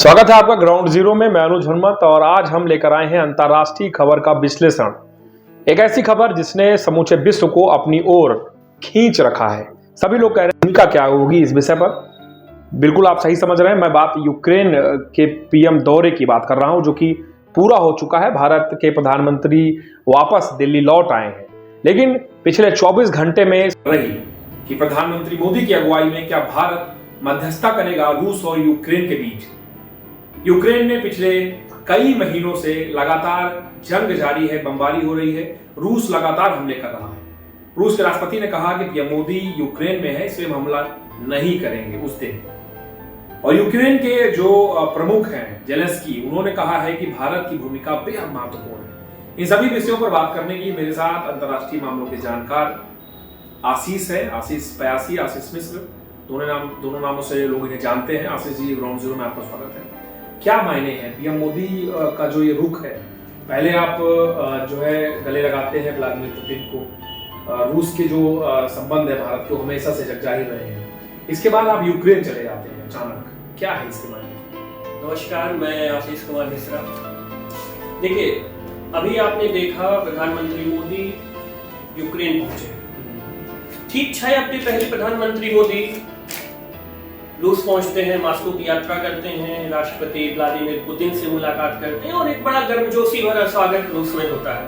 स्वागत है आपका ग्राउंड जीरो में। मैं अनुज हनुमत और आज हम लेकर आए हैं अंतर्राष्ट्रीय खबर का विश्लेषण। एक ऐसी खबर जिसने समूचे विश्व को अपनी ओर खींच रखा है। सभी लोग कह रहे हैं भूमिका क्या होगी इस विषय पर। बिल्कुल आप सही समझ रहे हैं, मैं बात यूक्रेन के पीएम दौरे की बात कर रहा हूं जो कि पूरा हो चुका है। भारत के प्रधानमंत्री वापस दिल्ली लौट आए हैं, लेकिन पिछले 24 घंटे में रही कि प्रधानमंत्री मोदी की अगुवाई में क्या भारत मध्यस्थता करेगा रूस और यूक्रेन के बीच। यूक्रेन में पिछले कई महीनों से लगातार जंग जारी है, बमबारी हो रही है, रूस लगातार हमले कर रहा है। रूस के राष्ट्रपति ने कहा कि पीएम मोदी यूक्रेन में है, इसलिए हम हमला नहीं करेंगे उस दिन। और यूक्रेन के जो प्रमुख हैं जेलेंस्की, उन्होंने कहा है कि भारत की भूमिका बेहद महत्वपूर्ण है। इन सभी विषयों पर बात करने की मेरे साथ अंतर्राष्ट्रीय मामलों के जानकार आशीष है, आशीष पयासी, आशीष मिश्र, दोनों नामों से लोग इन्हें जानते हैं। आशीष जी, ग्राउंड जीरो में आपका स्वागत है। क्या मायने हैं पीएम मोदी का जो ये रुख है? पहले आप जो है गले लगाते हैं व्लादिमीर पुतिन को, रूस के जो संबंध है भारत के हमेशा से जगजाहिर रहे हैं, इसके बाद आप यूक्रेन चले जाते हैं अचानक, क्या है इसके मायने? नमस्कार, मैं आशीष कुमार मिश्रा। देखिए, अभी आपने देखा प्रधानमंत्री मोदी यूक्रेन पहुंचे। ठीक 6 हफ्ते पहले प्रधानमंत्री मोदी रूस पहुंचते हैं, मॉस्को की यात्रा करते हैं, राष्ट्रपति व्लादिमीर पुतिन से मुलाकात करते हैं और एक बड़ा गर्मजोशी भरा स्वागत रूस में होता है।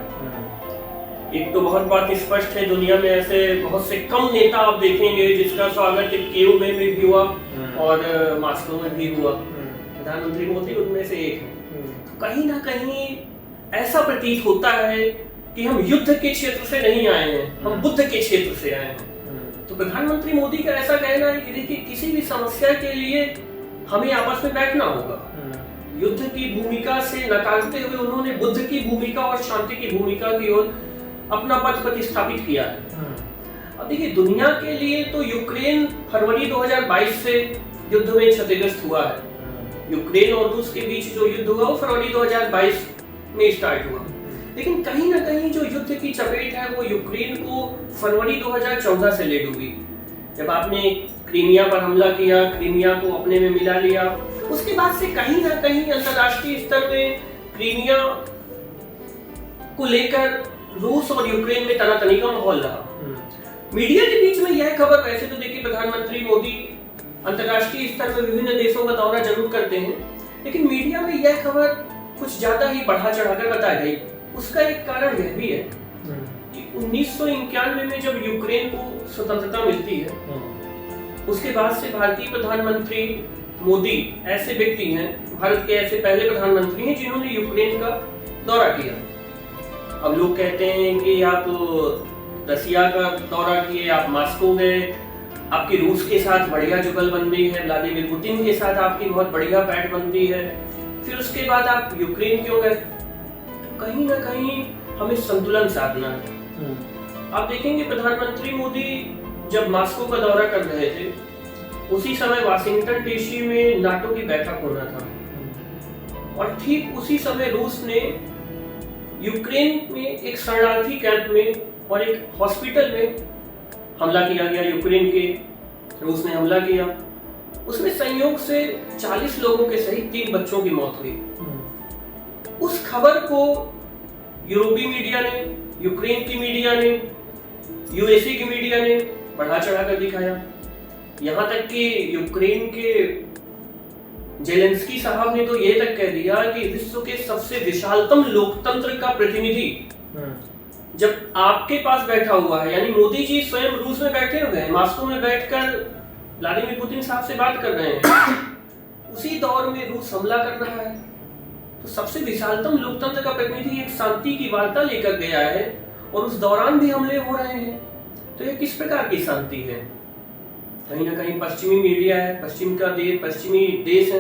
एक तो बहुत बात स्पष्ट है, दुनिया में ऐसे बहुत से कम नेता आप देखेंगे जिसका स्वागत कीव में भी हुआ और मॉस्को में भी हुआ। प्रधानमंत्री मोदी उनमें से एक है। तो कहीं ना कहीं ऐसा प्रतीत होता है कि हम युद्ध के क्षेत्र से नहीं आए हैं, हम बुद्ध के क्षेत्र से आए हैं। तो प्रधानमंत्री मोदी का ऐसा कहना है कि देखिए, किसी भी समस्या के लिए हमें आपस में बैठना होगा। युद्ध की भूमिका से नकारते हुए उन्होंने बुद्ध की भूमिका और शांति की भूमिका की ओर अपना पद प्रतिस्थापित किया है। अब देखिए, दुनिया के लिए तो यूक्रेन फरवरी 2022 से युद्ध में क्षतिग्रस्त हुआ है। यूक्रेन और रूस के बीच जो युद्ध हुआ वो फरवरी 2022 में स्टार्ट हुआ, लेकिन कहीं ना कहीं जो युद्ध की चपेट है वो यूक्रेन को फरवरी 2014 से ले डूबी। जब आपने क्रीमिया पर हमला किया, क्रीमिया को अपने में मिला लिया, उसके बाद से कहीं ना कहीं अंतर्राष्ट्रीय स्तर में क्रीमिया को लेकर रूस और यूक्रेन में तनातनी का माहौल रहा। मीडिया के बीच में यह खबर, वैसे तो देखिए प्रधानमंत्री मोदी अंतर्राष्ट्रीय स्तर पर विभिन्न देशों का दौरा जरूर करते हैं, लेकिन मीडिया में यह खबर कुछ ज्यादा ही बढ़ा चढ़ाकर बताई गई। उसका एक कारण यह भी है कि 1991 में जब यूक्रेन को स्वतंत्रता मिलती है, उसके बाद से भारतीय प्रधानमंत्री मोदी ऐसे व्यक्ति हैं, भारत के ऐसे पहले प्रधानमंत्री हैं जिन्होंने यूक्रेन का दौरा किया। अब लोग कहते हैं कि आप रसिया का दौरा किए, आप मॉस्को गए, आपकी रूस के साथ बढ़िया जुगलबंदी है, व्लादिमीर पुतिन के साथ आपकी बहुत बढ़िया पैठबंदी है, फिर उसके बाद आप यूक्रेन क्यों गए? कहीं ना कहीं हमें संतुलन साधना है। आप देखेंगे प्रधानमंत्री मोदी जब मॉस्को का दौरा कर रहे थे, उसी समय वाशिंगटन डीसी में नाटो की बैठक होना था और ठीक उसी समय रूस ने यूक्रेन में एक शरणार्थी कैंप में और एक हॉस्पिटल में हमला किया गया। यूक्रेन के रूस ने हमला किया, उसमें संयोग से 40 लोगों के सहित 3 बच्चों की मौत हुई। उस खबर को यूरोपीय मीडिया ने, यूक्रेन की मीडिया ने, यूएसए की मीडिया ने बढ़ा चढ़ाकर दिखाया। यहां तक कि यूक्रेन के जेलेंस्की साहब ने तो ये तक कह दिया कि विश्व के सबसे विशालतम लोकतंत्र का प्रतिनिधि जब आपके पास बैठा हुआ है, यानी मोदी जी स्वयं रूस में बैठे हुए हैं, मॉस्को में बैठकर व्लादिमीर पुतिन साहब से बात कर रहे हैं, उसी दौर में रूस हमला कर रहा है। तो सबसे विशालतम लोकतंत्र का प्रतिनिधि एक शांति की वार्ता लेकर गया है और उस दौरान भी हमले हो रहे हैं। तो ये किस प्रकार की शांति है? कहीं ना कहीं पश्चिमी मीडिया है, पश्चिमी देश है,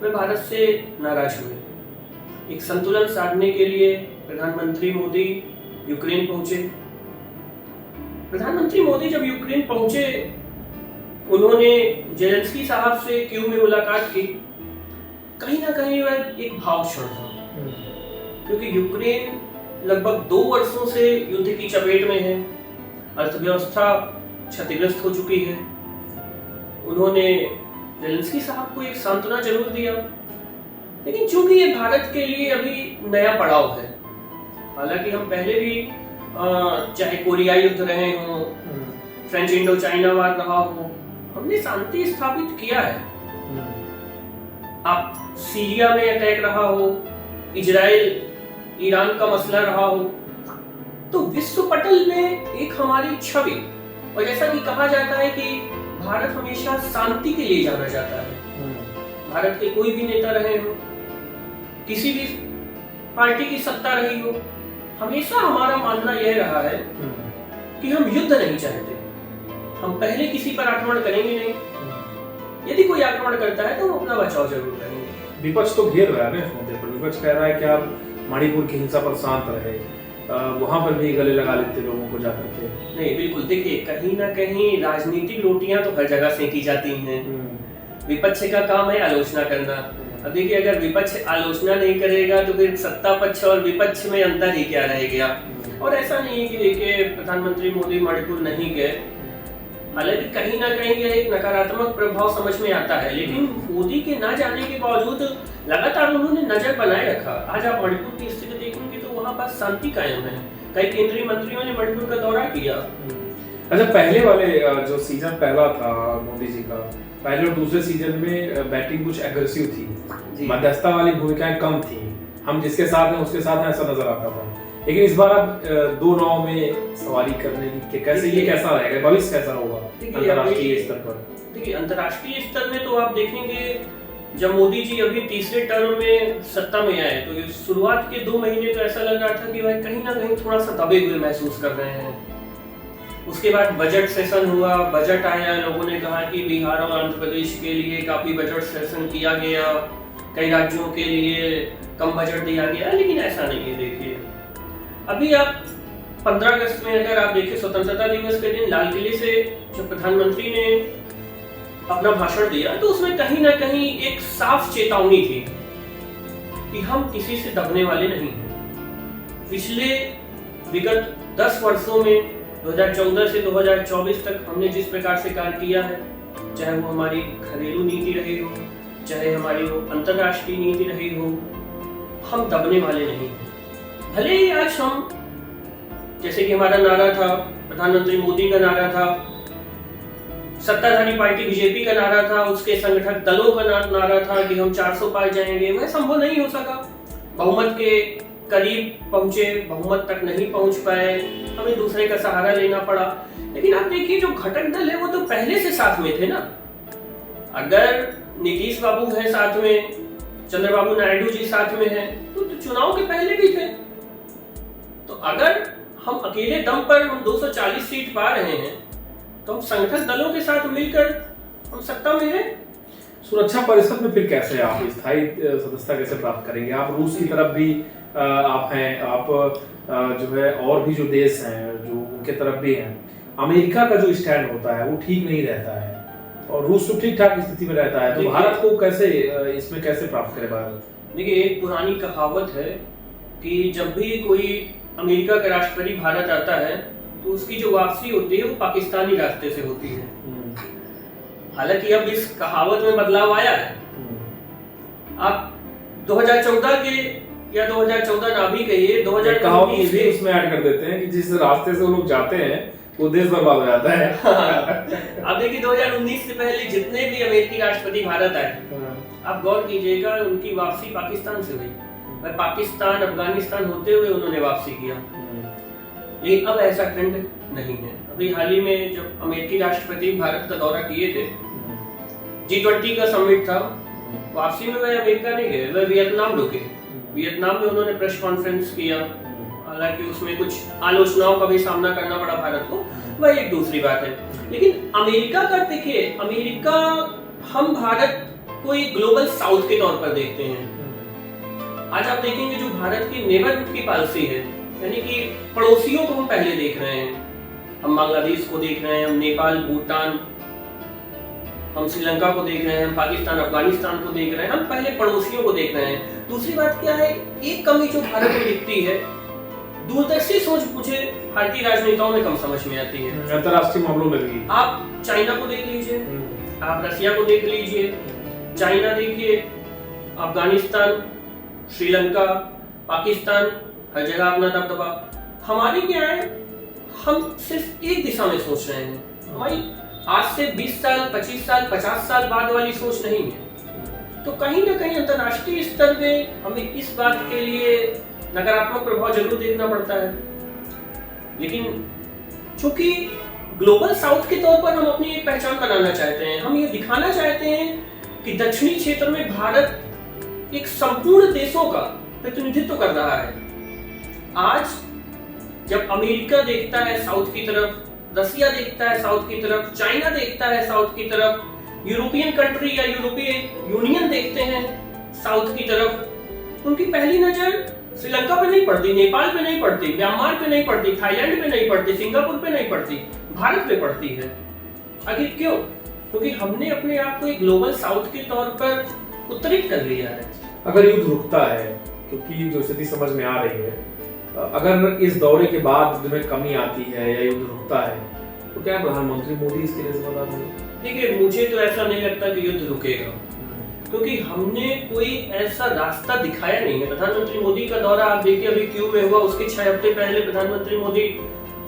वे भारत से नाराज हुए। एक संतुलन साधने के लिए प्रधानमंत्री मोदी यूक्रेन पहुंचे। प्रधानमंत्री मोदी जब यूक्रेन पहुंचे, उन्होंने जेलेंस्की साहब से कीव में मुलाकात की। कहीं ना कहीं वह एक भाव क्षण था, क्योंकि यूक्रेन लगभग 2 वर्षों से युद्ध की चपेट में है, अर्थव्यवस्था क्षतिग्रस्त हो चुकी है। उन्होंने जेलेंस्की साहब को एक सांत्वना जरूर दिया लेकिन चूंकि ये भारत के लिए अभी नया पड़ाव है, हालांकि हम पहले भी चाहे कोरियाई युद्ध रहे हो, फ्रेंच इंडो चाइना वार रहा हो, हमने शांति स्थापित किया है। आप सीरिया में अटैक रहा हो, इजराइल ईरान का मसला रहा हो, तो विश्व पटल में एक हमारी छवि, और जैसा कि कहा जाता है कि भारत हमेशा शांति के लिए जाना जाता है। भारत के कोई भी नेता रहे हो, किसी भी पार्टी की सत्ता रही हो, हमेशा हमारा मानना यह रहा है कि हम युद्ध नहीं चाहते। हम पहले किसी पर आक्रमण करेंगे नहीं, यदि कोई आक्रमण करता है तो हम अपना बचाव जरूर करेंगे। विपक्ष तो घेर रहा है ना इस मुद्दे पर, विपक्ष कह रहा है कि आप मणिपुर की हिंसा पर शांत रहे, वहां पर भी गले लगा लेते लोगों को जाकर के। नहीं, बिल्कुल, देखिए कहीं ना कहीं राजनीतिक रोटियां तो हर जगह सेकी जाती हैं। विपक्ष का काम है आलोचना करना। अब देखिए, अगर विपक्ष आलोचना नहीं करेगा तो फिर सत्ता पक्ष और विपक्ष में अंतर ही क्या रह गया। और ऐसा नहीं है कि देखिए प्रधानमंत्री मोदी मणिपुर नहीं गए, हालांकि कहीं ना कहीं यह एक नकारात्मक प्रभाव समझ में आता है, लेकिन मोदी के न जाने के बावजूद लगातार उन्होंने नजर बनाए रखा। आज आप मणिपुर की स्थिति देखेंगे तो वहाँ पर शांति कायम है। कई केंद्रीय मंत्रियों ने मणिपुर का दौरा किया। अच्छा, पहले वाले जो सीजन पहला था मोदी जी का, पहले और दूसरे सीजन में बैटिंग कुछ एग्रेसिव थी, मध्यस्थता वाली भूमिकाएं कम थी, हम जिसके साथ हैं उसके साथ हैं ऐसा नजर आता था। लेकिन इस बार अब दो नाव में सवारी करने की कैसा रहेगा, भविष्य कैसा होगा अंतर्राष्ट्रीय स्तर पर? देखिए, अंतर्राष्ट्रीय स्तर में तो आप देखेंगे जब मोदी जी अभी तीसरे टर्म में सत्ता में आए तो शुरुआत के 2 महीने तो ऐसा लग रहा था कि वह कहीं ना कहीं थोड़ा सा दबे हुए महसूस कर रहे हैं। उसके बाद बजट सेशन हुआ, बजट आया, लोगों ने कहा कि बिहार और आंध्र प्रदेश के लिए काफी बजट सेशन किया गया, कई राज्यों के लिए कम बजट दिया गया, लेकिन ऐसा नहीं है। देखिए, अभी आप 15 अगस्त में अगर आप देखिए, स्वतंत्रता दिवस के दिन लाल किले से जब प्रधानमंत्री ने अपना भाषण दिया तो उसमें कहीं ना कहीं एक साफ चेतावनी थी कि हम किसी से दबने वाले नहीं हैं। पिछले विगत 10 वर्षों में 2014 से 2024 तक हमने जिस प्रकार से कार्य किया है, चाहे वो हमारी घरेलू नीति रही हो, चाहे हमारी वो अंतर्राष्ट्रीय नीति रही हो, हम दबने वाले नहीं हैं। भले ही आज हम, जैसे कि हमारा नारा था, प्रधानमंत्री मोदी का नारा था, सत्ताधारी पार्टी बीजेपी का नारा था, उसके संगठक दलों का नारा था कि हम 400 पार जाएंगे, वह संभव नहीं हो सका। बहुमत के करीब पहुंचे, बहुमत तक नहीं पहुंच पाए, हमें दूसरे का सहारा लेना पड़ा। लेकिन आप देखिए, जो घटक दल है वो तो पहले से साथ में थे ना। अगर नीतीश बाबू है साथ में, चंद्रबाबू नायडू जी साथ में है, तो चुनाव के पहले भी थे। तो अगर हम अकेले दम पर हम 240 सीट पा रहे हैं तो हम संगठन दलों के साथ मिलकर हम सत्ता में हैं। सुरक्षा परिषद में फिर कैसे आप स्थायी सदस्यता कैसे प्राप्त करेंगे? आप रूस की तरफ भी आप हैं, आप जो है और भी जो देश हैं जो उनके तरफ भी हैं। अमेरिका का जो स्टैंड होता है वो ठीक नहीं रहता है और रूस तो ठीक ठाक स्थिति में रहता है, तो भारत को कैसे इसमें कैसे प्राप्त करे भारत? देखिए, एक पुरानी कहावत है कि जब भी कोई अमेरिका का राष्ट्रपति भारत आता है तो उसकी जो वापसी होती है वो पाकिस्तानी रास्ते से होती है। हालांकि अब इस कहावत में बदलाव आया है। आप 2014 के या 2014 ना भी कहिए, 2019 भी उसमें ऐड कर देते हैं कि जिस रास्ते से वो लोग जाते हैं वो देश बर्बाद हो जाता है। अब देखिए, 2019 से पहले जितने भी अमेरिकी राष्ट्रपति भारत आए, आप गौर कीजिएगा, उनकी वापसी पाकिस्तान से हुई। वह पाकिस्तान, अफगानिस्तान होते हुए उन्होंने वापसी किया। लेकिन अब ऐसा ट्रेंड नहीं है। अभी हाल ही में जब अमेरिकी राष्ट्रपति भारत का दौरा किए थे, G20 का समिट था, वापसी में वह अमेरिका नहीं गए, वह वियतनाम रुके। वियतनाम में उन्होंने प्रेस कॉन्फ्रेंस किया, हालांकि उसमें कुछ आलोचनाओं का भी सामना करना पड़ा भारत को, वह एक दूसरी बात है। लेकिन अमेरिका का देखिए, अमेरिका, हम भारत को एक ग्लोबल साउथ के तौर पर देखते हैं। आज आप देखेंगे जो भारत की नेबरहुड की पॉलिसी है, यानी कि पड़ोसियों को हम पहले देख रहे हैं। हम बांग्लादेश को देख रहे हैं, हम नेपाल, भूटान, हम श्रीलंका को देख रहे हैं, हम पाकिस्तान, अफगानिस्तान को देख रहे हैं, हम पहले पड़ोसियों को देख रहे हैं। दूसरी बात क्या है, एक कमी जो भारत में दिखती है, दूरदर्शी सोच मुझे भारतीय राजनेताओं में कम समझ में आती है। अंतर्राष्ट्रीय मामलों में भी आप चाइना को देख लीजिए, आप रशिया को देख लीजिए। चाइना देखिए, अफगानिस्तान, श्रीलंका, पाकिस्तान, हर जगह अपना दबदबा। हमारी क्या है, हम सिर्फ एक दिशा में सोच रहे हैं। हमारी आज से 20 साल, 25 साल, 50 साल बाद वाली सोच नहीं है। तो कहीं ना कहीं अंतर्राष्ट्रीय स्तर पे हमें इस बात के लिए नकारात्मक प्रभाव जरूर देखना पड़ता है। लेकिन चूंकि ग्लोबल साउथ के तौर पर हम अपनी एक पहचान बनाना चाहते हैं, हम ये दिखाना चाहते हैं कि दक्षिणी क्षेत्र में भारत एक संपूर्ण देशों का प्रतिनिधित्व कर रहा है। आज जब अमेरिका देखता है साउथ की तरफ, रसिया देखता है साउथ की तरफ, चाइना देखता है साउथ की तरफ, यूरोपियन कंट्री या यूरोपीय यूनियन देखते हैं साउथ की तरफ, उनकी पहली नजर श्रीलंका पे नहीं पड़ती, नेपाल पे नहीं पड़ती, म्यांमार पे नहीं पड़ती, थाईलैंड पे नहीं पड़ती, सिंगापुर पे नहीं पड़ती, भारत पे पड़ती है। आखिर क्यों? क्योंकि हमने अपने आप को एक ग्लोबल साउथ के तौर पर उत्तरित कर लिया है। अगर युद्ध रुकता है, क्योंकि जो स्थिति समझ में आ रही है, अगर इस दौरे के बाद युद्ध में कमी आती है या युद्ध रुकता है, तो क्या प्रधानमंत्री मोदी इसके लिए जिम्मेदार होंगे? देखिए, मुझे तो ऐसा नहीं लगता कि युद्ध रुकेगा, क्योंकि हमने कोई ऐसा रास्ता दिखाया नहीं है। प्रधानमंत्री मोदी का दौरा आप देखिए अभी क्यों में हुआ, उसके 6 हफ्ते पहले प्रधानमंत्री मोदी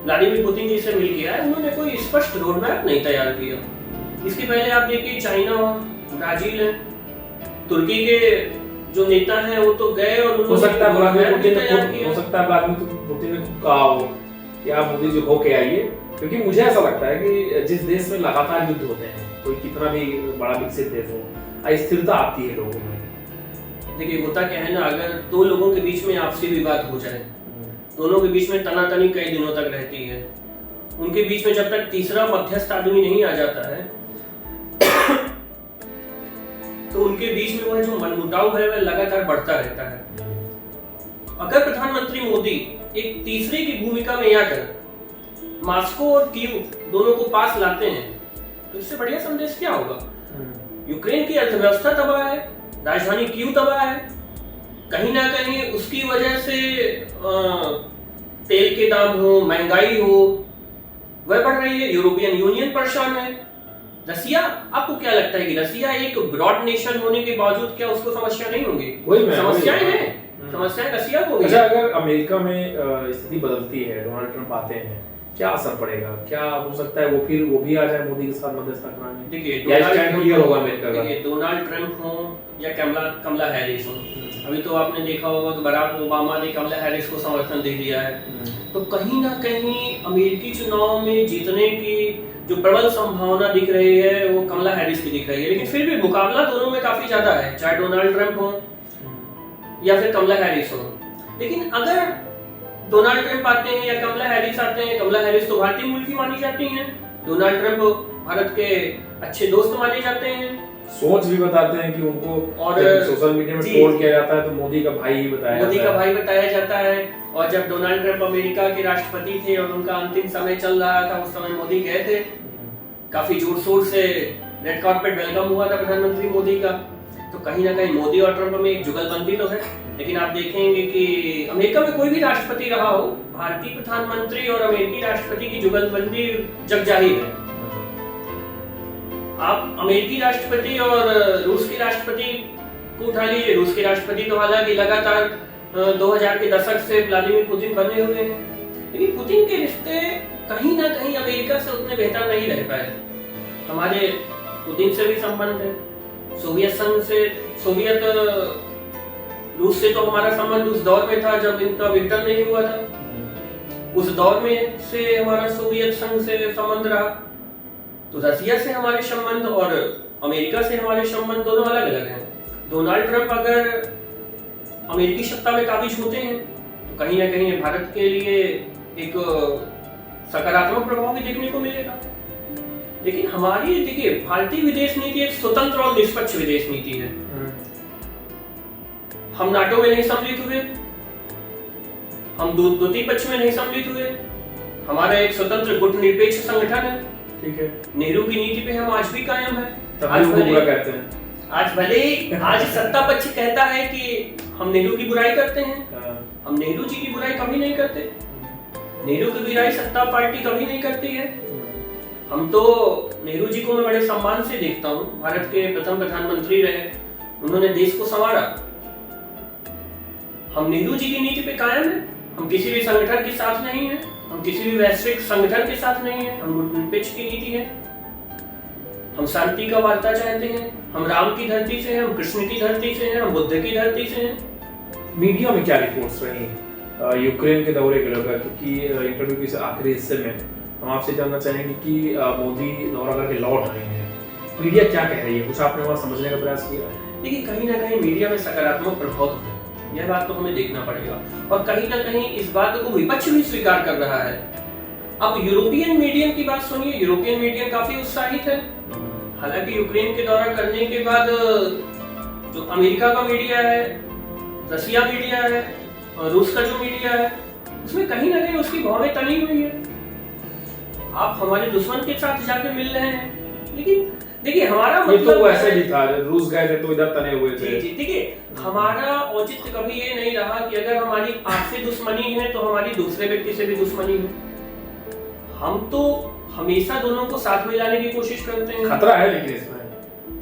व्लादिमीर पुतिन जी से मिल के आए, उन्होंने कोई स्पष्ट रोड मैप नहीं तैयार किया। इसके पहले आप देखिए चाइना, ब्राजील है, तुर्की के जो नेता हैं वो तो गए और हो सकता है व्लादिमीर पुतिन ने खुद कहा हो कि आप मोदी जी होके आइए, क्योंकि मुझे ऐसा लगता है कि जिस देश में लगातार युद्ध होते हैं, कोई कितना भी बड़ा विकसित देश हो, अस्थिरता आती है लोगों में। देखिए होता क्या है ना, अगर दो लोगों के बीच में आपसी विवाद हो जाए, दोनों के बीच में तनातनी कई दिनों तक रहती है, उनके बीच में जब तक तीसरा मध्यस्थ आदमी नहीं आ जाता है तो उनके बीच में वह जो मनमुटाव है वह लगातार बढ़ता रहता है। अगर प्रधानमंत्री मोदी एक तीसरे की भूमिका में आकर मॉस्को और कीव दोनों को पास लाते हैं, तो इससे बढ़िया संदेश क्या होगा? यूक्रेन की अर्थव्यवस्था तबाह है, राजधानी कीव तबाह है, कहीं ना कहीं उसकी वजह से तेल के दाम हो, महंगाई हो, वह बढ़ रही है, यूरोपियन यूनियन परेशान है। रसिया, आपको क्या लगता है कि रसिया एक ब्रॉड नेशन होने के बावजूद क्या उसको समस्या नहीं होंगी? समस्याएं हैं, समस्याएं रसिया को भी। अच्छा, अगर अमेरिका में स्थिति बदलती है, डोनाल्ड ट्रंप आते हैं, क्या असर पड़ेगा? क्या हो सकता है वो भी आ जाए मोदी के साथ मध्यस्थता कराने? देखिए डोनाल्ड ट्रंप हो या कमला हैरिस हो, अभी तो आपने देखा होगा कि बराक ओबामा ने कमला हैरिस को समर्थन दे दिया है, तो कहीं ना कहीं अमेरिकी चुनाव में जीतने की जो प्रबल संभावना दिख रही है वो कमला हैरिस की दिख रही है। लेकिन फिर भी मुकाबला दोनों में काफी ज्यादा है, चाहे डोनाल्ड ट्रंप हो या फिर कमला हैरिस हो। लेकिन अगर डोनाल्ड ट्रंप आते हैं या कमला हैरिस आते हैं, कमला हैरिस तो भारतीय मूल की मानी जाती हैं, डोनाल्ड ट्रंप भारत के अच्छे दोस्त माने जाते हैं, सोच भी बताते हैं कि उनको, और सोशल मीडिया में ट्रोल किया जाता है तो मोदी का भाई ही बताया जाता है। और जब डोनाल्ड ट्रंप अमेरिका के राष्ट्रपति थे और उनका अंतिम समय चल रहा था, उस समय मोदी गए थे, काफी जोर शोर से रेड कार्पेट वेलकम हुआ था प्रधानमंत्री मोदी का। तो कहीं ना कहीं मोदी और ट्रंप में एक जुगलबंदी तो है। लेकिन आप देखेंगे कि अमेरिका में कोई भी राष्ट्रपति रहा हो, भारतीय प्रधानमंत्री और अमेरिकी राष्ट्रपति की जुगलबंदी जगजाहिर है। आप अमेरिकी राष्ट्रपति और रूस के राष्ट्रपति को उठा लीजिए, रूस के राष्ट्रपति तो हालांकि लगातार 2000 के दशक से व्लादिमीर पुतिन बने हुए हैं, लेकिन पुतिन के रिश्ते कहीं ना कहीं अमेरिका से उतने बेहतर नहीं रह पाए। हमारे पुतिन से भी संबंध है, सोवियत संघ से, सोवियत रूस से तो हमारा संबंध उस दौर में था जब इनका विघटन नहीं हुआ था, उस दौर में से हमारा सोवियत संघ से संबंध रहा। तो रसिया से हमारे संबंध और अमेरिका से हमारे संबंध दोनों अलग अलग हैं। डोनाल्ड ट्रंप अगर अमेरिकी सत्ता में काबिज होते हैं तो कहीं ना कहीं भारत के लिए एक सकारात्मक प्रभाव भी देखने को मिलेगा। लेकिन हमारी देखिए भारतीय विदेश नीति एक स्वतंत्र और निष्पक्ष विदेश नीति है। हम नाटो में नहीं सम्मिलित हुए, हम द्वितीय पक्ष में नहीं सम्मिलित हुए, हमारा एक स्वतंत्र गुटनिरपेक्ष संगठन है। ठीक है, नेहरू की नीति पे हम आज भी कायम है। आज भले आज सत्ता पक्ष कहता है कि हम नेहरू की बुराई करते हैं, हम नेहरू जी की बुराई कभी नहीं करते, नेहरू की बुराई सत्ता पार्टी कभी नहीं करती है। हम तो नेहरू जी को मैं बड़े सम्मान से देखता हूँ, भारत के प्रथम प्रधानमंत्री रहे, उन्होंने देश को संवारा। हम नेहरू जी की नीति पे कायम है, हम किसी भी संगठन के साथ नहीं है, हम किसी भी वैश्विक संगठन के साथ नहीं है, हम गुटनिरपेक्ष की नीति है, हम शांति का वार्ता चाहते हैं, हम राम की धरती से हैं, हम कृष्ण की धरती से हैं, हम बुद्ध की धरती से हैं। मीडिया में क्या रिपोर्ट्स रही यूक्रेन के दौरे के लेकर, क्योंकि इंटरव्यू के आखिरी हिस्से में हम आपसे जानना चाहेंगे कि मोदी दौरा करके लौट रहे हैं, मीडिया क्या कह रही है, कुछ आपने वहाँ समझने का प्रयास किया? देखिए, कहीं ना कहीं मीडिया में सकारात्मक प्रभाव तो है, यह बात तो हमें देखना पड़ेगा, और कहीं ना कहीं इस बात को विपक्ष भी स्वीकार कर रहा है। अब यूरोपियन मीडिया की बात सुनिए, यूरोपियन मीडिया काफी उत्साहित है। हालांकि यूक्रेन के दौरा करने के बाद जो अमेरिका का मीडिया है, रशिया मीडिया है और रूस का जो मीडिया है, उसमें कहीं ना कहीं उसकी भावनाएं तनी हुई है। आप हमारे दुश्मन के साथ जाके मिल रहे हैं, लेकिन देखिए हमारा मतलब तो वैसे भी था, रूस गए थे तो इधर तने हुए थे। जी, देखिए हमारा औचित्य कभी ये नहीं रहा कि अगर हमारी आपसे दुश्मनी है तो हमारी दूसरे व्यक्ति से भी दुश्मनी है। हम तो हमेशा दोनों को साथ में लाने की कोशिश करते हैं। खतरा है, लेकिन इसमें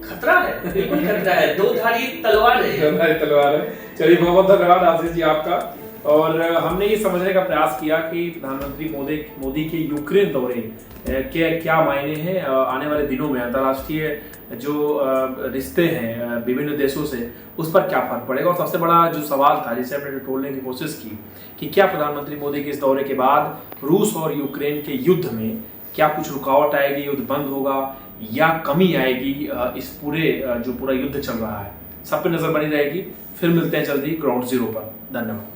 खतरा है, बिल्कुल खतरा है, दो धारी तलवार है। चलिए, बहुत बहुत धन्यवाद आशीष जी आपका। और हमने ये समझने का प्रयास किया कि प्रधानमंत्री मोदी के यूक्रेन दौरे के क्या मायने हैं आने वाले दिनों में, अंतर्राष्ट्रीय जो रिश्ते हैं विभिन्न देशों से, उस पर क्या फर्क पड़ेगा। और सबसे बड़ा जो सवाल था जिसे हमने टटोलने की कोशिश की कि क्या प्रधानमंत्री मोदी के इस दौरे के बाद रूस और यूक्रेन के युद्ध में क्या कुछ रुकावट आएगी, युद्ध बंद होगा या कमी आएगी इस पूरा युद्ध चल रहा है। सब पे नजर बनी रहेगी। फिर मिलते हैं जल्दी ग्राउंड जीरो पर। धन्यवाद।